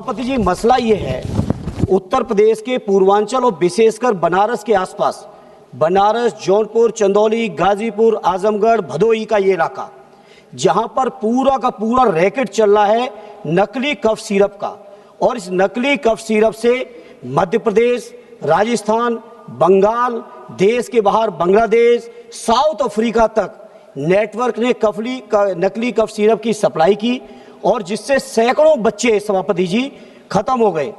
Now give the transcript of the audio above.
सभापति जी, मसला ये है, उत्तर प्रदेश के पूर्वांचल और विशेषकर बनारस के आसपास, बनारस, जौनपुर, चंदौली, गाजीपुर, आजमगढ़, भदोही का ये इलाका, जहां पर पूरा का पूरा रैकेट चल रहा है नकली कफ सिरप का। और इस नकली कफ सिरप से मध्य प्रदेश, राजस्थान, बंगाल, देश के बाहर बांग्लादेश, साउथ अफ्रीका तक नेटवर्क ने नकली कफ सिरप की सप्लाई की, और जिससे सैकड़ों बच्चे, सभापति जी, खत्म हो गए।